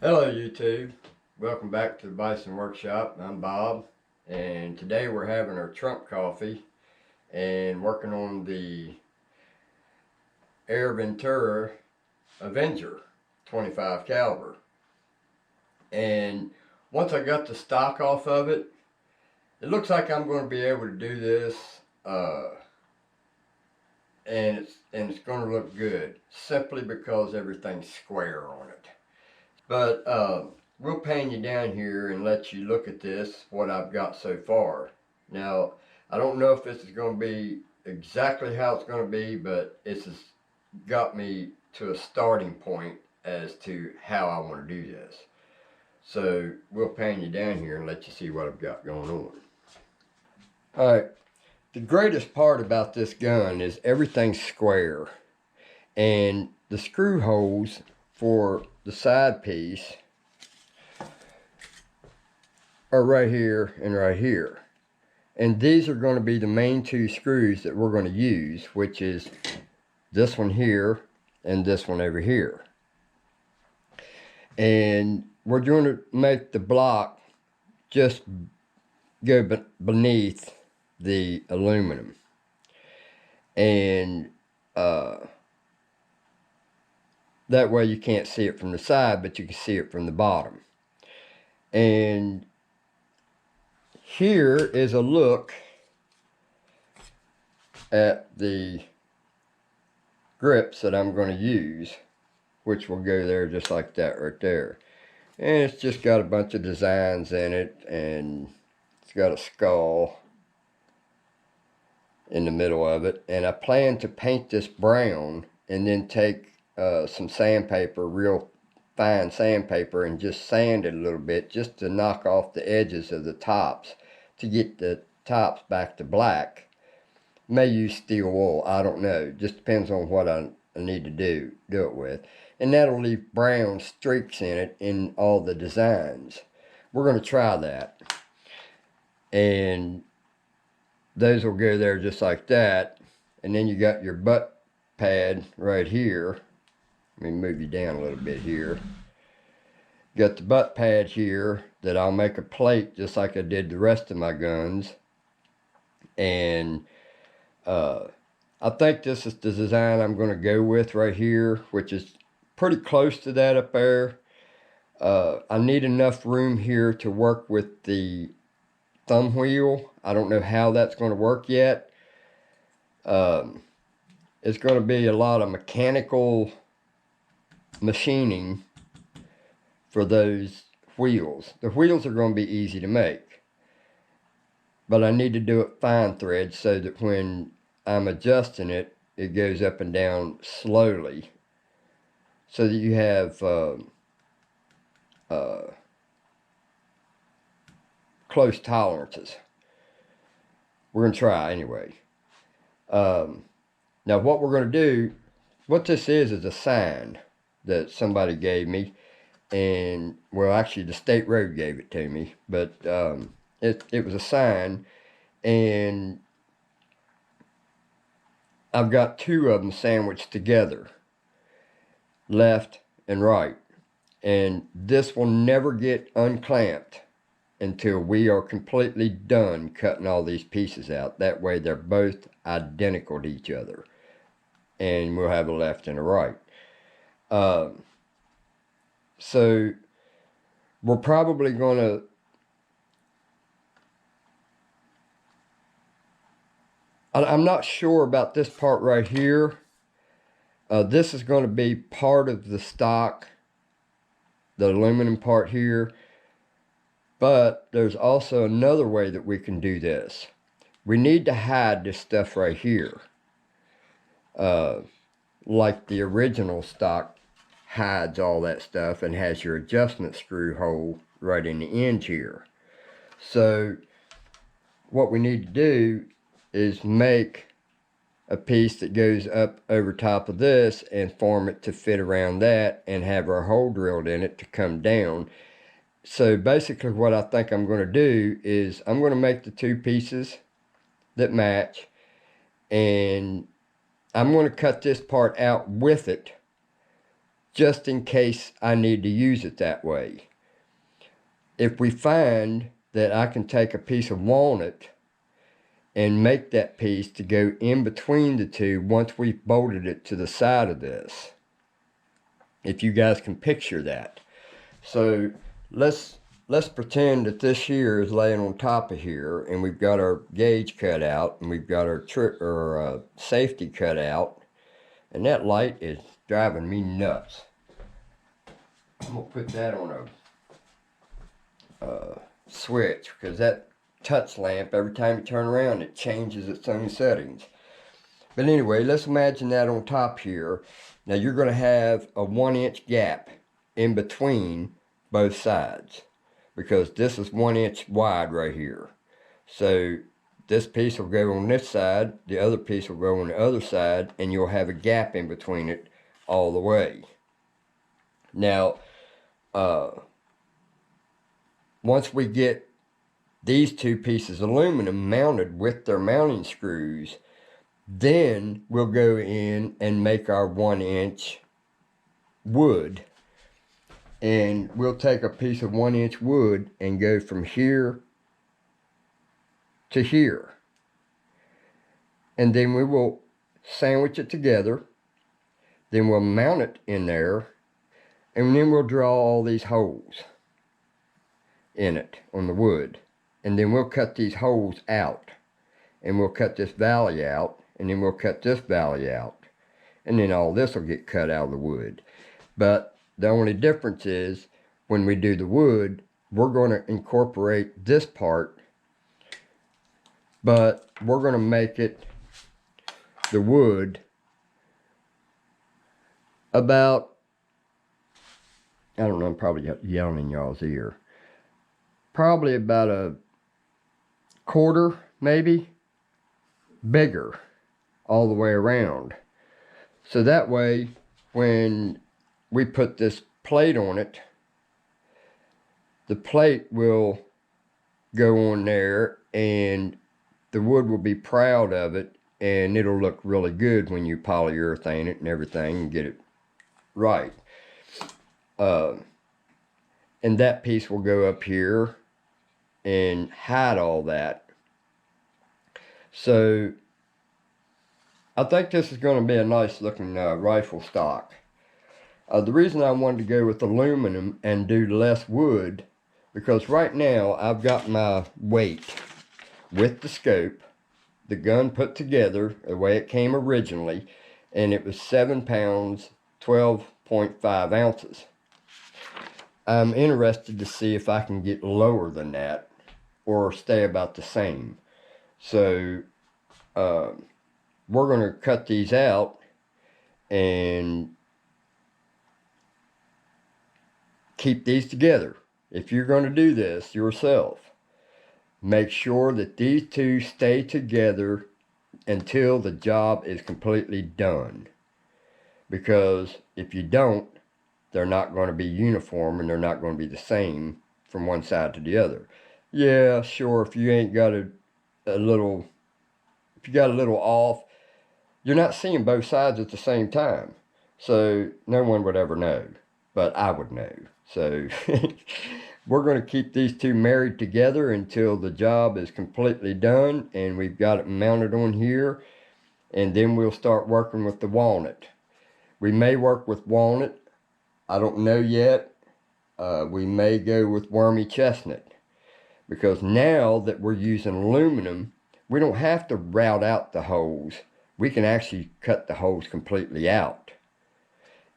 Hello YouTube, welcome back to the Bison Workshop. I'm Bob, and today we're having our trunk coffee and working on the Venturi Avenger 25 caliber. And once I got the stock off of it, it looks like I'm going to be able to do this and it's going to look good simply because everything's square on it. But we'll pan you down here and let you look at this, what I've got so far. Now, I don't know if this is going to be exactly how it's going to be, but it's got me to a starting point as to how I want to do this. So we'll pan you down here and let you see what I've got going on. Alright, the greatest part about this gun is everything's square, and the screw holes for the side piece are right here and right here. And these are going to be the main two screws that we're going to use, which is this one here and this one over here. And we're going to make the block just go beneath the aluminum. And that way you can't see it from the side, but you can see it from the bottom. And here is a look at the grips that I'm going to use, which will go there just like that right there. And it's just got a bunch of designs in it, and it's got a skull in the middle of it. And I plan to paint this brown and then take some sandpaper, real fine sandpaper, and just sand it a little bit just to knock off the edges of the tops to get the tops back to black. May use steel wool, I don't know. Just depends on what I need to do it with. And that'll leave brown streaks in it in all the designs. We're going to try that. And those will go there just like that. And then you got your butt pad right here. Let me move you down a little bit here. Got the butt pad here that I'll make a plate just like I did the rest of my guns. And I think this is the design I'm going to go with right here, which is pretty close to that up there. I need enough room here to work with the thumb wheel. I don't know how that's going to work yet. It's going to be a lot of mechanical machining for those wheels. The wheels are going to be easy to make, but I need to do it fine thread so that when I'm adjusting it, it goes up and down slowly, so that you have close tolerances. We're going to try anyway. Now what we're going to do, what this is a sign that somebody gave me. And, well, actually the state road gave it to me, but it was a sign, and I've got two of them sandwiched together, left and right, and this will never get unclamped until we are completely done cutting all these pieces out. That way they're both identical to each other, and we'll have a left and a right. So we're probably going to I'm not sure about this part right here. This is going to be part of the stock, the aluminum part here. But there's also another way that we can do this. We need to hide this stuff right here. Like the original stock hides all that stuff and has your adjustment screw hole right in the end here. So what we need to do is make a piece that goes up over top of this and form it to fit around that and have our hole drilled in it to come down. So basically what I think I'm going to do is I'm going to make the two pieces that match, and I'm going to cut this part out with it just in case I need to use it that way. If we find that I can take a piece of walnut and make that piece to go in between the two once we've bolted it to the side of this, if you guys can picture that. So let's pretend that this here is laying on top of here, and we've got our gauge cut out, and we've got our safety cut out, and that light is driving me nuts. I'm gonna put that on a switch, because that touch lamp, every time you turn around, it changes its own settings. But anyway, let's imagine that on top here. Now you're going to have a 1-inch gap in between both sides, because this is 1 inch wide right here. So this piece will go on this side, the other piece will go on the other side, and you'll have a gap in between it all the way. Now, once we get these two pieces of aluminum mounted with their mounting screws, then we'll go in and make our 1-inch wood. And we'll take a piece of 1-inch wood and go from here to here. And then we will sandwich it together. Then we'll mount it in there. And then we'll draw all these holes in it on the wood. And then we'll cut these holes out. And we'll cut this valley out. And then we'll cut this valley out. And then all this will get cut out of the wood. But the only difference is, when we do the wood, we're going to incorporate this part. But we're going to make it, the wood, about, I don't know, I'm probably yelling in y'all's ear. Probably about a quarter, maybe, bigger all the way around. So that way, when we put this plate on it, the plate will go on there, and the wood will be proud of it, and it'll look really good when you polyurethane it and everything and get it right. And that piece will go up here and hide all that. So I think this is going to be a nice looking rifle stock. The reason I wanted to go with aluminum and do less wood, because right now I've got my weight with the scope, the gun put together the way it came originally, and it was 7 pounds, 12.5 ounces. I'm interested to see if I can get lower than that or stay about the same. So we're going to cut these out and keep these together. If you're going to do this yourself, make sure that these two stay together until the job is completely done. Because if you don't, they're not going to be uniform, and they're not going to be the same from one side to the other. Yeah, sure, if you ain't got if you got a little off, you're not seeing both sides at the same time. So no one would ever know, but I would know. So we're going to keep these two married together until the job is completely done and we've got it mounted on here, and then we'll start working with the walnut. We may work with walnut. I don't know yet. We may go with wormy chestnut, because now that we're using aluminum, we don't have to route out the holes. We can actually cut the holes completely out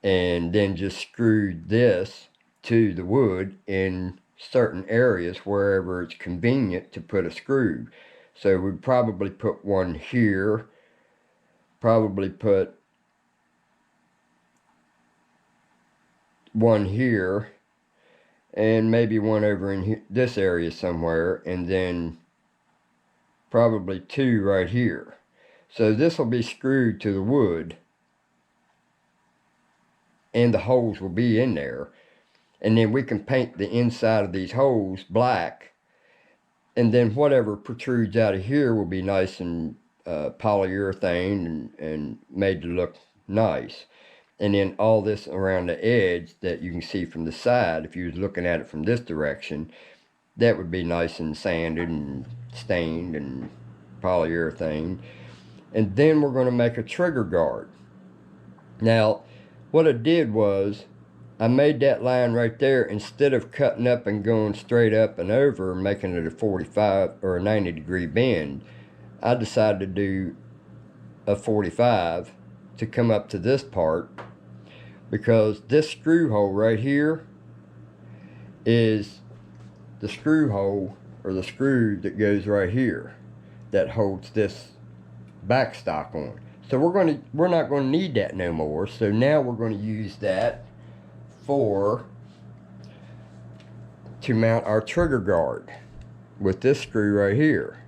and then just screw this to the wood in certain areas wherever it's convenient to put a screw. So we'd probably put one here, probably put one here, and maybe one over in here, this area somewhere, and then probably two right here. So this will be screwed to the wood, and the holes will be in there. And then we can paint the inside of these holes black, and then whatever protrudes out of here will be nice and polyurethane and made to look nice. and then all this around the edge that you can see from the side, if you was looking at it from this direction, that would be nice and sanded and stained and polyurethane. And then we're going to make a trigger guard. Now, what I did was, I made that line right there, instead of cutting up and going straight up and over and making it a 45 or a 90 degree bend, I decided to do a 45 to come up to this part, because this screw hole right here is the screw hole, or the screw that goes right here that holds this backstock on. So we're not going to need that no more. So now we're going to use that to mount our trigger guard with this screw right here.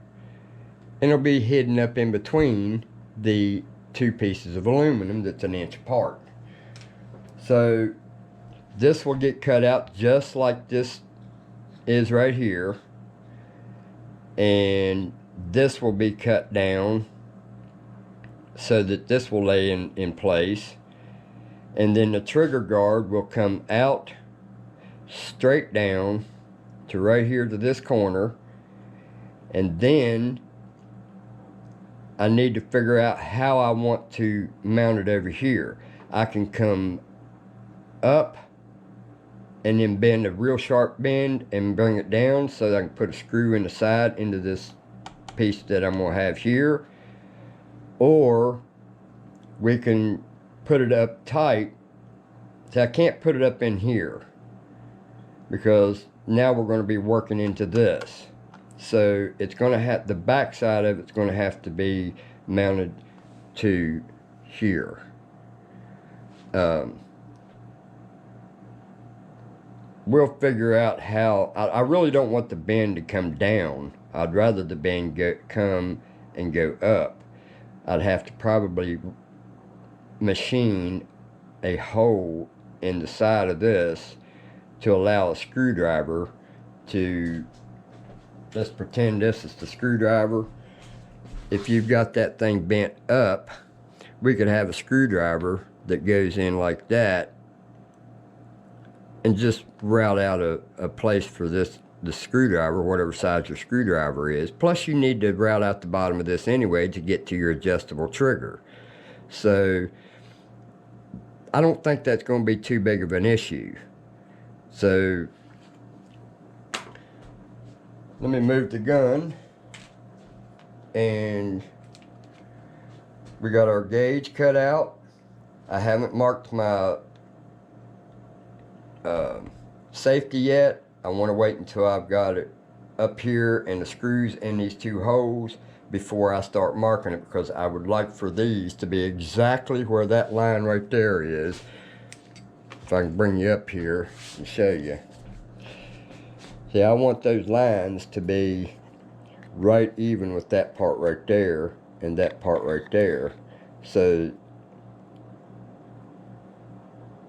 And it'll be hidden up in between the two pieces of aluminum that's an inch apart. So this will get cut out just like this is right here, and this will be cut down so that this will lay in place, and then the trigger guard will come out straight down to right here to this corner. And then I need to figure out how I want to mount it over here. I can come up and then bend a real sharp bend and bring it down so that I can put a screw in the side into this piece that I'm going to have here. Or we can put it up tight. So I can't put it up in here because now we're going to be working into this. So it's going to have, the back side of it's going to have to be mounted to here. We'll figure out how. I really don't want the bend to come down. I'd rather the bend come and go up. I'd have to probably machine a hole in the side of this to allow a screwdriver to, let's pretend this is the screwdriver. If you've got that thing bent up, we could have a screwdriver that goes in like that and just route out a place for the screwdriver, whatever size your screwdriver is. Plus you need to route out the bottom of this anyway to get to your adjustable trigger. So I don't think that's going to be too big of an issue. So let me move the gun, and we got our gauge cut out. I haven't marked my safety yet. I want to wait until I've got it up here and the screws in these two holes before I start marking it, because I would like for these to be exactly where that line right there is. If I can bring you up here and show you. See, I want those lines to be right even with that part right there and that part right there. So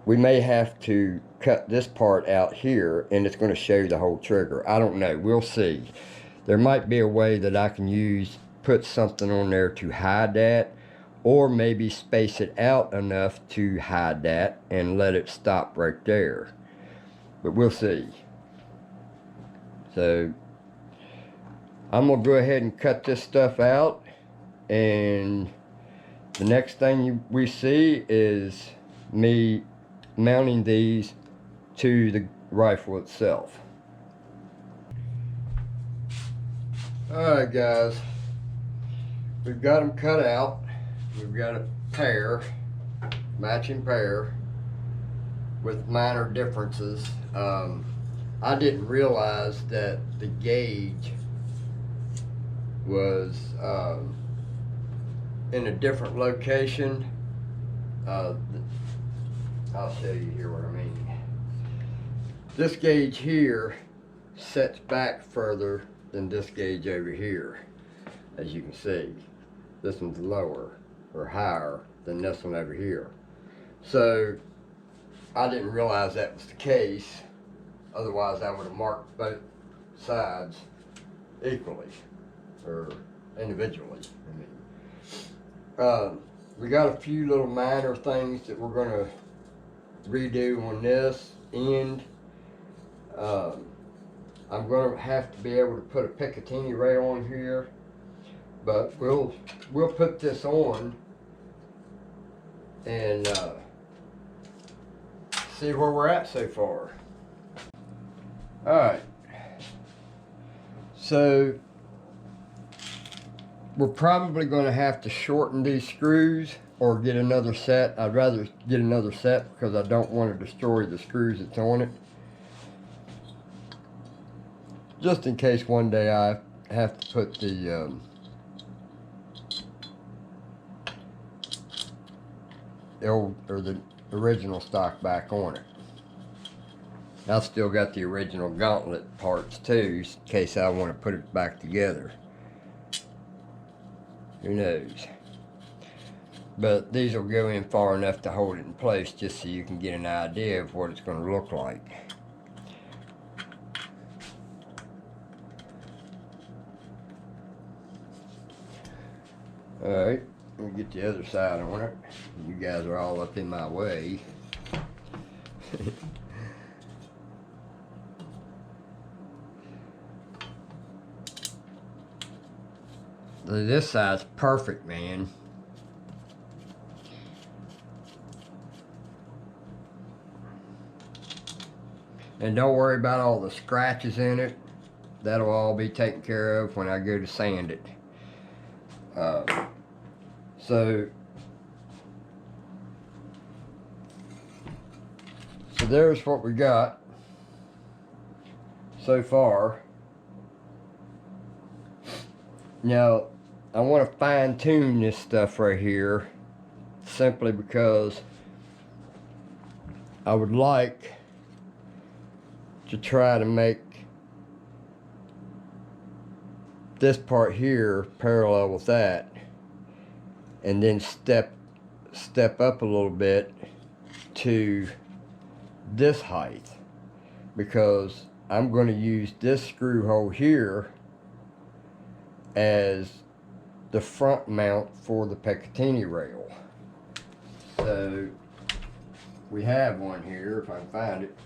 we may have to cut this part out here, and it's going to show the whole trigger. I don't know. We'll see. There might be a way that I can put something on there to hide that, or maybe space it out enough to hide that and let it stop right there. But we'll see. So I'm going to go ahead and cut this stuff out, and the next thing we see is me mounting these to the rifle itself. Alright guys, we've got them cut out. We've got a pair, matching pair with minor differences. I didn't realize that the gauge was in a different location. I'll show you here what I mean. This gauge here sets back further than this gauge over here. As you can see, this one's lower or higher than this one over here. So I didn't realize that was the case. Otherwise I would have marked both sides equally or individually. we got a few little minor things that we're going to redo on this end. I'm going to have to be able to put a Picatinny rail on here, but we'll put this on and see where we're at so far. Alright, so we're probably going to have to shorten these screws or get another set. I'd rather get another set because I don't want to destroy the screws that's on it. Just in case one day I have to put the old or the original stock back on it. I've still got the original gauntlet parts too, in case I want to put it back together. Who knows? But these will go in far enough to hold it in place just so you can get an idea of what it's going to look like. Alright, let me get the other side on it. You guys are all up in my way. This side's perfect, man. And don't worry about all the scratches in it. That'll all be taken care of when I go to sand it. So there's what we got so far. Now, I want to fine tune this stuff right here simply because I would like to try to make this part here parallel with that, and then step up a little bit to this height, because I'm going to use this screw hole here as the front mount for the Picatinny rail. So we have one here, if I can find it.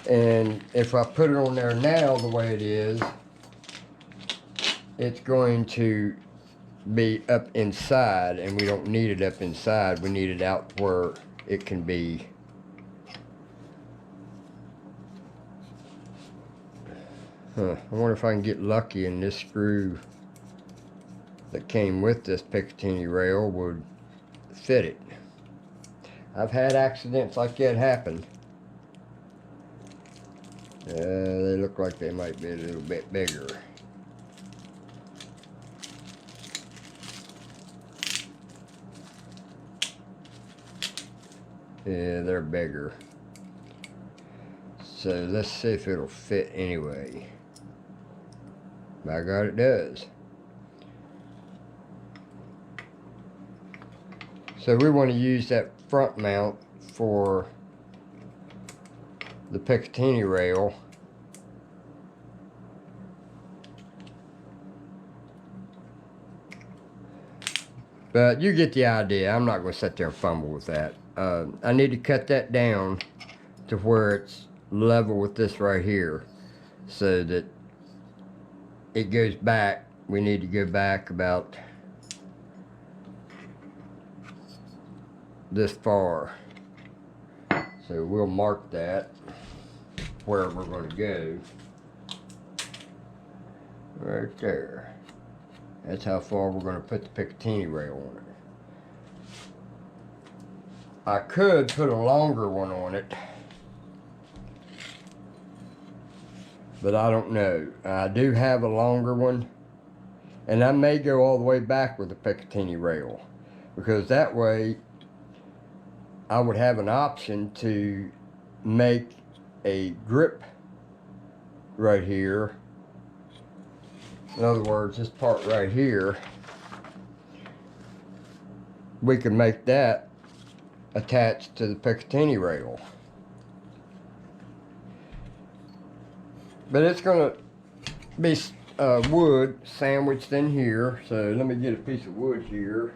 And if I put it on there now the way it is, it's going to be up inside, and we don't need it up inside. We need it out where it can be I wonder if I can get lucky and this screw that came with this Picatinny rail would fit it. I've had accidents like that happen. They look like they might be a little bit bigger. Yeah, they're bigger. So let's see if it'll fit anyway. By God, it does. So we want to use that front mount for the Picatinny rail. But you get the idea. I'm not going to sit there and fumble with that. I need to cut that down to where it's level with this right here, so that it goes back. We need to go back about this far. So we'll mark that where we're going to go. Right there. That's how far we're going to put the Picatinny rail on it. I could put a longer one on it, but I don't know. I do have a longer one, and I may go all the way back with the Picatinny rail, because that way I would have an option to make a grip right here. In other words, this part right here, we can make that attached to the Picatinny rail. But it's going to be wood sandwiched in here. So let me get a piece of wood here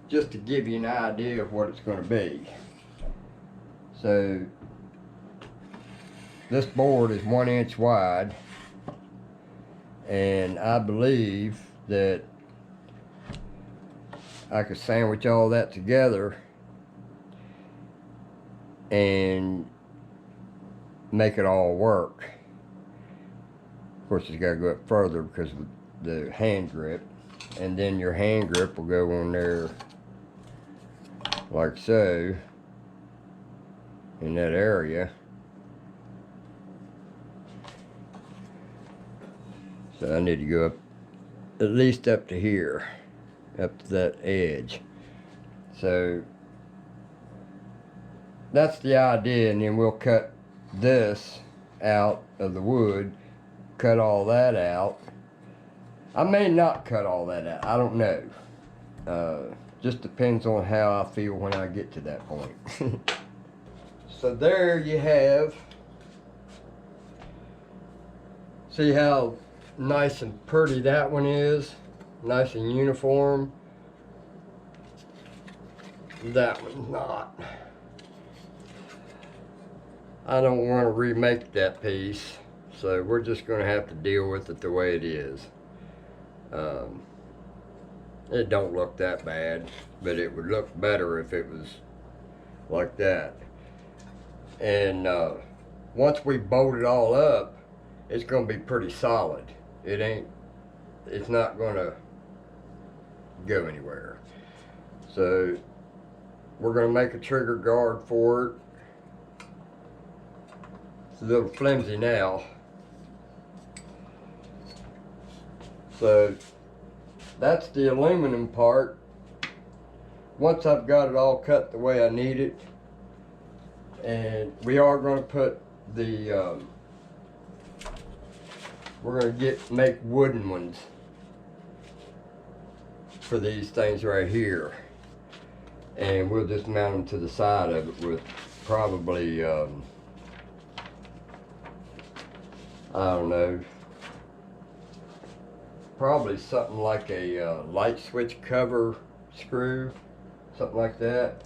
just to give you an idea of what it's going to be. So this board is 1 inch wide, and I believe that I could sandwich all that together and make it all work. Of course, it's got to go up further because of the hand grip, and then your hand grip will go on there like so in that area. So I need to go up at least up to here, up to that edge. So that's the idea, and then we'll cut this out of the wood, cut all that out. I may not cut all that out, I don't know. Just depends on how I feel when I get to that point. So there you have. See how nice and pretty that one is? Nice and uniform. That one's not. I don't want to remake that piece, so we're just going to have to deal with it the way it is. It don't look that bad, but it would look better if it was like that. And once we bolt it all up, it's going to be pretty solid. It's not going to go anywhere. So we're going to make a trigger guard for it. It's a little flimsy now. So that's the aluminum part. Once I've got it all cut the way I need it, and we are going to put the we're going to make wooden ones for these things right here, and we'll just mount them to the side of it with probably I don't know, probably something like a light switch cover screw, something like that.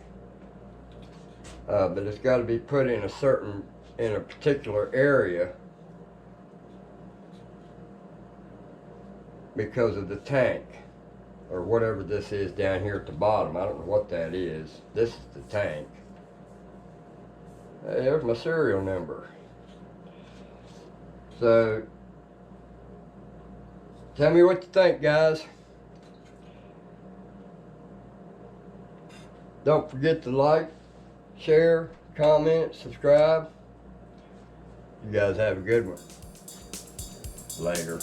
But it's got to be put in a particular area because of the tank, or whatever this is down here at the bottom. I don't know what that is. This is the tank. Hey, there's my serial number. So tell me what you think, guys. Don't forget to like, share, comment, subscribe. You guys have a good one. Later.